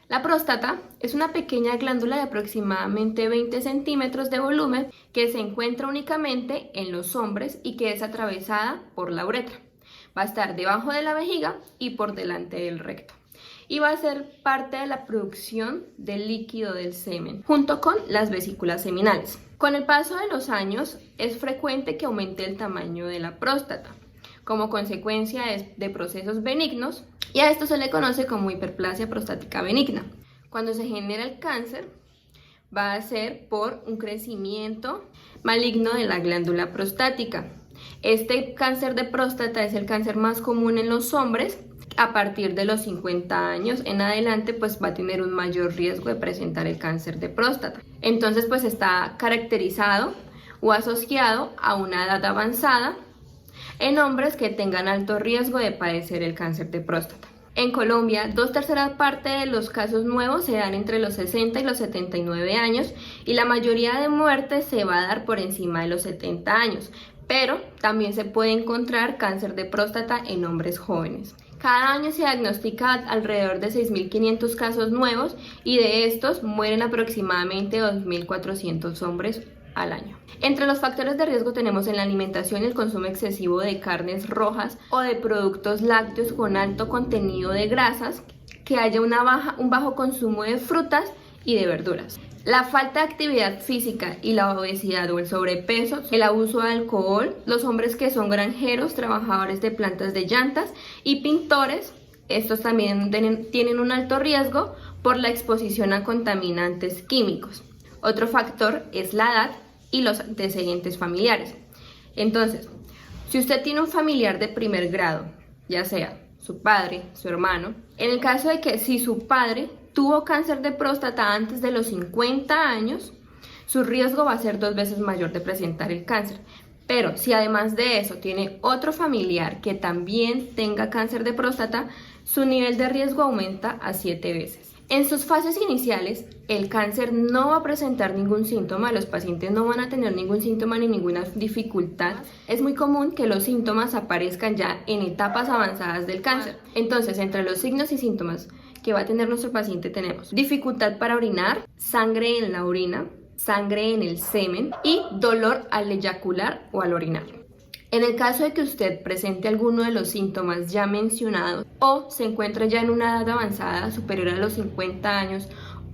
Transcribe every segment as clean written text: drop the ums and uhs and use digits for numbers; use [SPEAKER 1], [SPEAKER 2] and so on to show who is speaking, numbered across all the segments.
[SPEAKER 1] La próstata es una pequeña glándula de aproximadamente 20 centímetros de volumen que se encuentra únicamente en los hombres y que es atravesada por la uretra. Va a estar debajo de la vejiga y por delante del recto. Y va a ser parte de la producción del líquido del semen, junto con las vesículas seminales. Con el paso de los años, es frecuente que aumente el tamaño de la próstata, como consecuencia de procesos benignos, y a esto se le conoce como hiperplasia prostática benigna. Cuando se genera el cáncer, va a ser por un crecimiento maligno de la glándula prostática. Este cáncer de próstata es el cáncer más común en los hombres. A partir de los 50 años en adelante, pues va a tener un mayor riesgo de presentar el cáncer de próstata. Entonces, pues está caracterizado o asociado a una edad avanzada en hombres que tengan alto riesgo de padecer el cáncer de próstata. En Colombia, 2/3 partes de los casos nuevos se dan entre los 60 y los 79 años y la mayoría de muertes se va a dar por encima de los 70 años, pero también se puede encontrar cáncer de próstata en hombres jóvenes. Cada año se diagnostica alrededor de 6.500 casos nuevos y de estos mueren aproximadamente 2.400 hombres al año. Entre los factores de riesgo tenemos en la alimentación el consumo excesivo de carnes rojas o de productos lácteos con alto contenido de grasas, que haya un bajo consumo de frutas y de verduras. La falta de actividad física y la obesidad o el sobrepeso, el abuso de alcohol, los hombres que son granjeros, trabajadores de plantas de llantas y pintores, estos también tienen un alto riesgo por la exposición a contaminantes químicos. Otro factor es la edad y los antecedentes familiares. Entonces, si usted tiene un familiar de primer grado, ya sea su padre, su hermano, en el caso de que si su padre tuvo cáncer de próstata antes de los 50 años, su riesgo va a ser 2 veces mayor de presentar el cáncer. Pero si además de eso tiene otro familiar que también tenga cáncer de próstata, su nivel de riesgo aumenta a 7 veces. En sus fases iniciales, el cáncer no va a presentar ningún síntoma, los pacientes no van a tener ningún síntoma ni ninguna dificultad. Es muy común que los síntomas aparezcan ya en etapas avanzadas del cáncer. Entonces, entre los signos y síntomas que va a tener nuestro paciente tenemos dificultad para orinar, sangre en la orina, sangre en el semen y dolor al eyacular o al orinar. En el caso de que usted presente alguno de los síntomas ya mencionados o se encuentre ya en una edad avanzada superior a los 50 años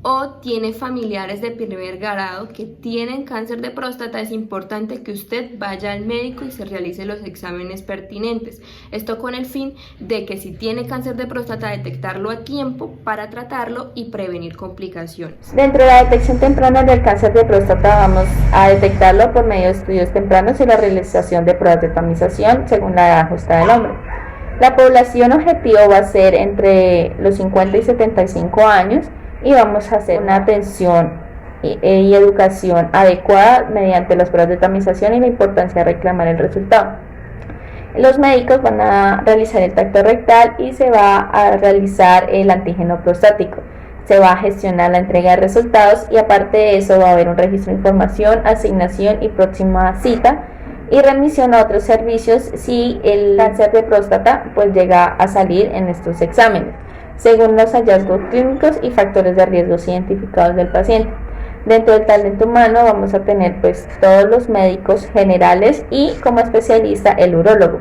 [SPEAKER 1] o tiene familiares de primer grado que tienen cáncer de próstata, es importante que usted vaya al médico y se realice los exámenes pertinentes. Esto con el fin de que si tiene cáncer de próstata, detectarlo a tiempo para tratarlo y prevenir complicaciones.
[SPEAKER 2] Dentro de la detección temprana del cáncer de próstata vamos a detectarlo por medio de estudios tempranos y la realización de pruebas de tamización según la edad justa del hombre. La población objetivo va a ser entre los 50 y 75 años y vamos a hacer una atención y educación adecuada mediante las pruebas de tamización y la importancia de reclamar el resultado. Los médicos van a realizar el tacto rectal y se va a realizar el antígeno prostático. Se va a gestionar la entrega de resultados y aparte de eso va a haber un registro de información, asignación y próxima cita y remisión a otros servicios si el cáncer de próstata pues llega a salir en estos exámenes, según los hallazgos clínicos y factores de riesgo identificados del paciente. Dentro del talento humano vamos a tener pues todos los médicos generales y como especialista el urólogo.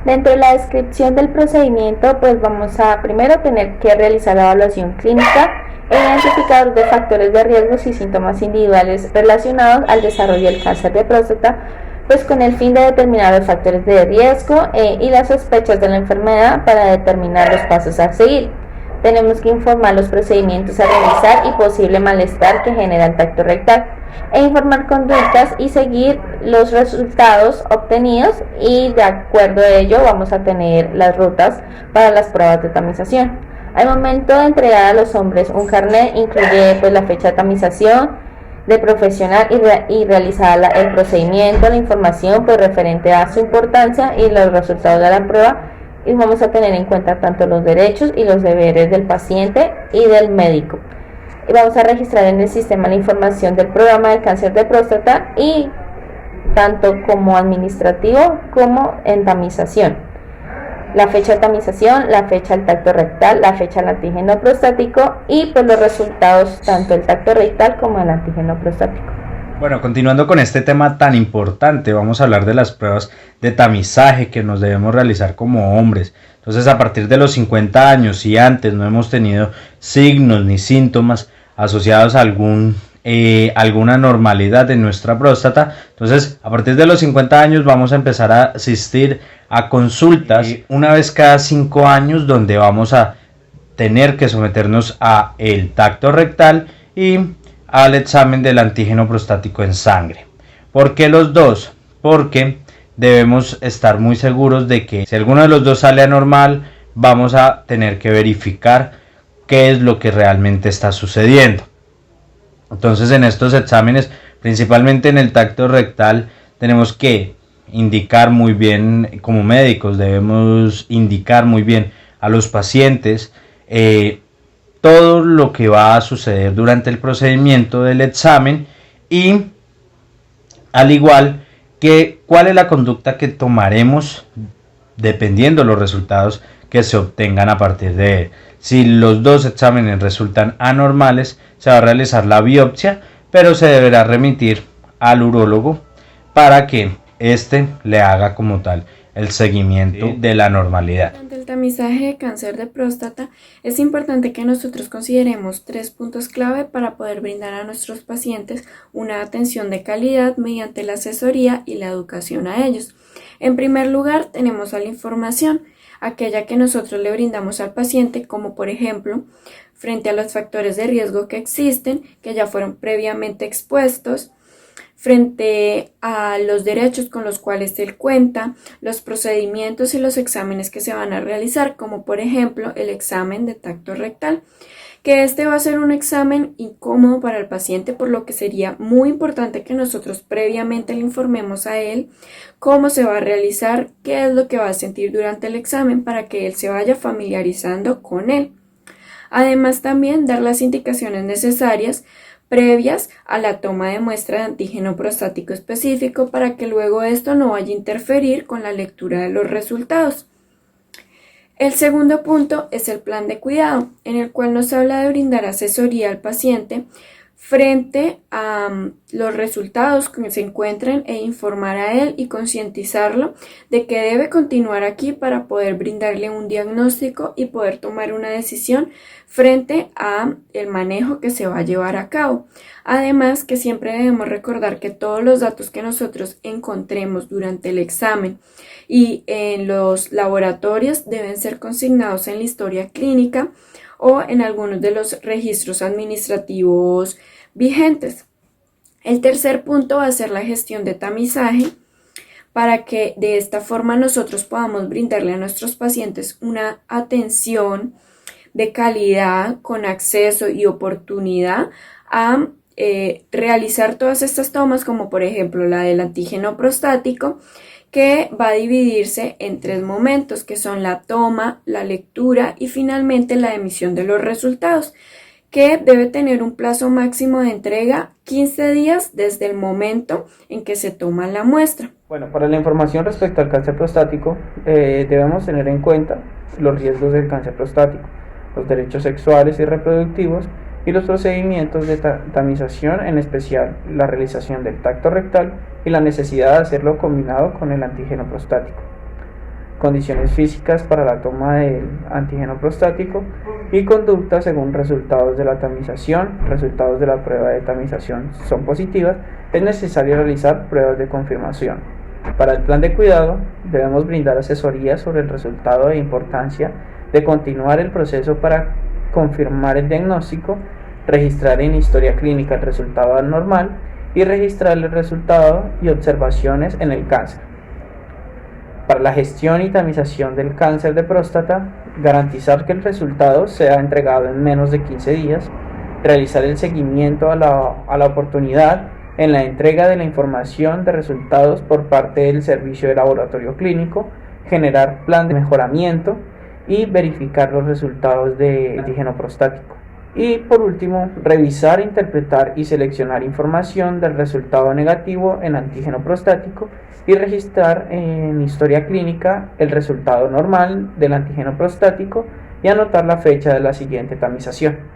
[SPEAKER 2] Dentro de la descripción del procedimiento pues vamos a primero tener que realizar la evaluación clínica e identificar de factores de riesgos y síntomas individuales relacionados al desarrollo del cáncer de próstata, pues con el fin de determinar los factores de riesgo y las sospechas de la enfermedad para determinar los pasos a seguir. Tenemos que informar los procedimientos a realizar y posible malestar que genera el tacto rectal e informar conductas y seguir los resultados obtenidos y de acuerdo a ello vamos a tener las rutas para las pruebas de tamización. Al momento de entregar a los hombres un carnet incluye pues la fecha de tamización de profesional y realizar el procedimiento, la información pues referente a su importancia y los resultados de la prueba. Y vamos a tener en cuenta tanto los derechos y los deberes del paciente y del médico. Y vamos a registrar en el sistema la información del programa del cáncer de próstata y tanto como administrativo como en tamización. la fecha de tamización, la fecha del tacto rectal, la fecha del antígeno prostático y pues los resultados tanto del tacto rectal como del antígeno prostático.
[SPEAKER 3] Bueno, continuando con este tema tan importante, vamos a hablar de las pruebas de tamizaje que nos debemos realizar como hombres. Entonces, a partir de los 50 años, si antes no hemos tenido signos ni síntomas asociados a alguna anormalidad en nuestra próstata, entonces a partir de los 50 años vamos a empezar a asistir a consultas una vez cada 5 años, donde vamos a tener que someternos a el tacto rectal y al examen del antígeno prostático en sangre. ¿Por qué los dos? Porque debemos estar muy seguros de que si alguno de los dos sale anormal, vamos a tener que verificar qué es lo que realmente está sucediendo. Entonces, en estos exámenes, principalmente en el tacto rectal, tenemos que indicar muy bien, como médicos debemos indicar muy bien a los pacientes todo lo que va a suceder durante el procedimiento del examen, y al igual que cuál es la conducta que tomaremos dependiendo de los resultados que se obtengan a partir de él. Si los dos exámenes resultan anormales, se va a realizar la biopsia, pero se deberá remitir al urólogo para que éste le haga como tal el seguimiento de la normalidad.
[SPEAKER 4] Durante el tamizaje de cáncer de próstata es importante que nosotros consideremos 3 puntos clave para poder brindar a nuestros pacientes una atención de calidad mediante la asesoría y la educación a ellos. En primer lugar, tenemos a la información, aquella que nosotros le brindamos al paciente, como por ejemplo, frente a los factores de riesgo que existen, que ya fueron previamente expuestos, frente a los derechos con los cuales él cuenta, los procedimientos y los exámenes que se van a realizar, como por ejemplo el examen de tacto rectal, que este va a ser un examen incómodo para el paciente, por lo que sería muy importante que nosotros previamente le informemos a él cómo se va a realizar, qué es lo que va a sentir durante el examen, para que él se vaya familiarizando con él. Además, también dar las indicaciones necesarias previas a la toma de muestra de antígeno prostático específico, para que luego esto no vaya a interferir con la lectura de los resultados. El segundo punto es el plan de cuidado, en el cual nos habla de brindar asesoría al paciente frente a los resultados que se encuentren e informar a él y concientizarlo de que debe continuar aquí para poder brindarle un diagnóstico y poder tomar una decisión frente a el manejo que se va a llevar a cabo. Además, que siempre debemos recordar que todos los datos que nosotros encontremos durante el examen y en los laboratorios deben ser consignados en la historia clínica o en algunos de los registros administrativos vigentes. El tercer punto va a ser la gestión de tamizaje, para que de esta forma nosotros podamos brindarle a nuestros pacientes una atención de calidad con acceso y oportunidad a realizar todas estas tomas, como por ejemplo la del antígeno prostático, que va a dividirse en 3 momentos, que son la toma, la lectura y finalmente la emisión de los resultados, que debe tener un plazo máximo de entrega 15 días desde el momento en que se toma la muestra.
[SPEAKER 5] Bueno, para la información respecto al cáncer prostático, debemos tener en cuenta los riesgos del cáncer prostático, los derechos sexuales y reproductivos y los procedimientos de tamización, en especial la realización del tacto rectal y la necesidad de hacerlo combinado con el antígeno prostático. Condiciones físicas para la toma del antígeno prostático y conducta según resultados de la tamización. Resultados de la prueba de tamización son positivas, es necesario realizar pruebas de confirmación. Para el plan de cuidado, debemos brindar asesoría sobre el resultado e importancia de continuar el proceso para confirmar el diagnóstico, registrar en historia clínica el resultado anormal y registrar el resultado y observaciones en el cáncer. Para la gestión y tamización del cáncer de próstata, garantizar que el resultado sea entregado en menos de 15 días, realizar el seguimiento a la oportunidad en la entrega de la información de resultados por parte del servicio de laboratorio clínico, generar plan de mejoramiento y verificar los resultados de antígeno prostático. Y por último, revisar, interpretar y seleccionar información del resultado negativo en antígeno prostático y registrar en historia clínica el resultado normal del antígeno prostático y anotar la fecha de la siguiente tamización.